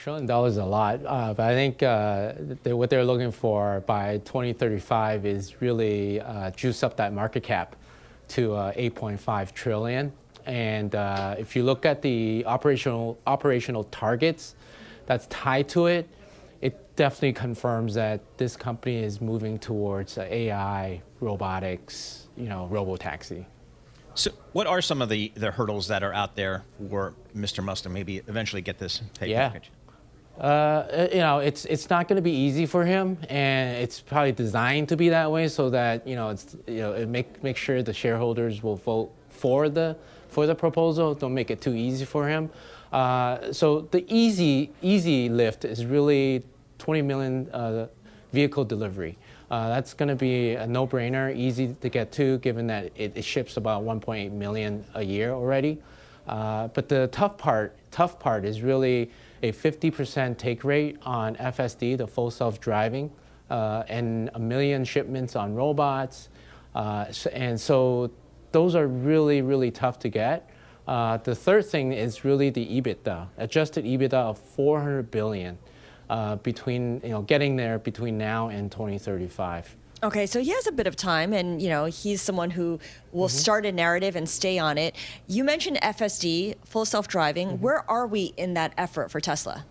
$1 trillion is a lot, but I think what they're looking for by 2035 is really juice up that market cap to 8.5 trillion. And if you look at the operational targets that's tied to it, it definitely confirms that this company is moving towards AI, robotics, robotaxi. So what are some of the hurdles that are out there for Mr. Musk to maybe eventually get this pay package? It's not going to be easy for him, and it's probably designed to be that way so that make sure the shareholders will vote for the proposal. Don't make it too easy for him. So the easy lift is really 20 million vehicle delivery. That's going to be a no-brainer, easy to get to, given that it ships about 1.8 million a year already. But the tough part is really a 50% take rate on FSD, the full self-driving, and 1 million shipments on robots. And so those are really, really tough to get. The third thing is really the EBITDA, adjusted EBITDA of 400 billion. Getting there between now and 2035. Okay, so he has a bit of time, and he's someone who will start a narrative and stay on it. You mentioned FSD, full self-driving. Where are we in that effort for Tesla?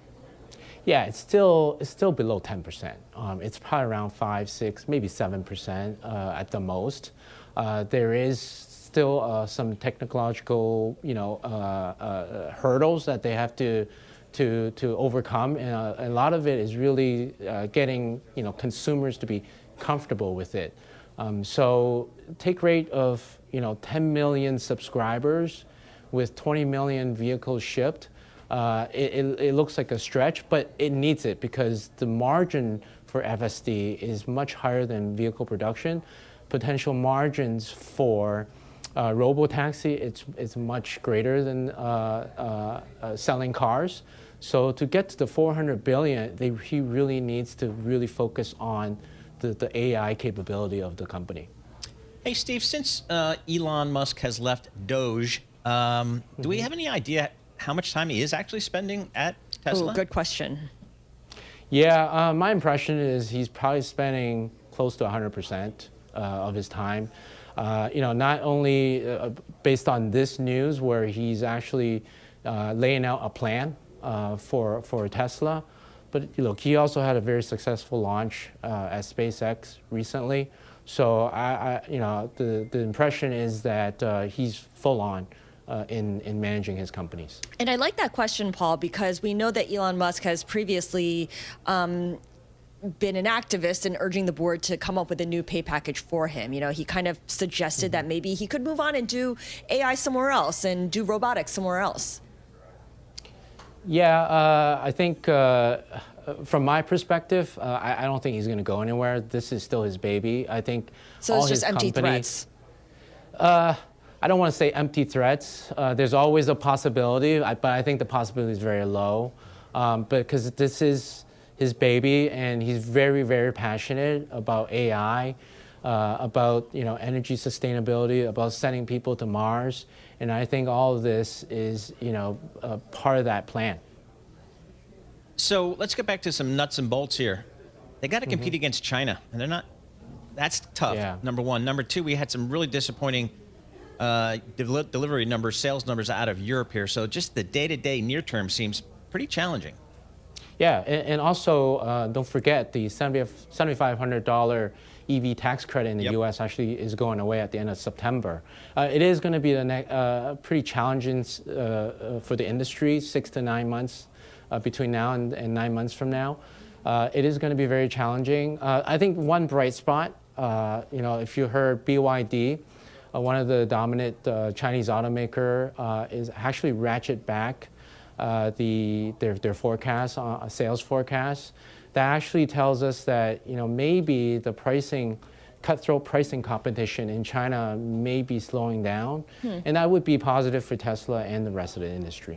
Yeah, it's still below 10%. It's probably around 5, 6, maybe 7% at the most. There is still some technological hurdles that they have to overcome, and a lot of it is really getting consumers to be comfortable with it. So take rate of 10 million subscribers with 20 million vehicles shipped. It looks like a stretch, but it needs it because the margin for FSD is much higher than vehicle production. Potential margins for robotaxi, it's much greater than selling cars. So to get to the 400 billion, he really needs to really focus on the AI capability of the company. Hey, Steve, since Elon Musk has left Doge, do we have any idea how much time he is actually spending at Tesla? Oh, good question. Yeah, my impression is he's probably spending close to 100% of his time. Not only based on this news where he's actually laying out a plan for Tesla, but look, he also had a very successful launch at SpaceX recently. So the impression is that he's full on in managing his companies. And I like that question, Paul, because we know that Elon Musk has previously been an activist in urging the board to come up with a new pay package for him. He kind of suggested that maybe he could move on and do AI somewhere else and do robotics somewhere else. Yeah, I think from my perspective, I don't think he's going to go anywhere. This is still his baby. I think so. It's just empty threats. I don't want to say empty threats. There's always a possibility, but I think the possibility is very low, because this is his baby, and he's very, very passionate about AI, about energy sustainability, about sending people to Mars, and I think all of this is part of that plan. So let's get back to some nuts and bolts here. They got to compete against China, and they're not. That's tough. Yeah. Number one. Number two, we had some really disappointing delivery numbers, sales numbers out of Europe here. So just the day-to-day near term seems pretty challenging. Yeah, and also don't forget the $7,500 EV tax credit in the U.S. actually is going away at the end of September. It is going to be pretty challenging for the industry, 6 to 9 months between now and 9 months from now. It is going to be very challenging. I think one bright spot, if you heard BYD, one of the dominant Chinese automaker, is actually ratchet back their forecast, sales forecast. That actually tells us that maybe the cutthroat pricing competition in China may be slowing down, and that would be positive for Tesla and the rest of the industry.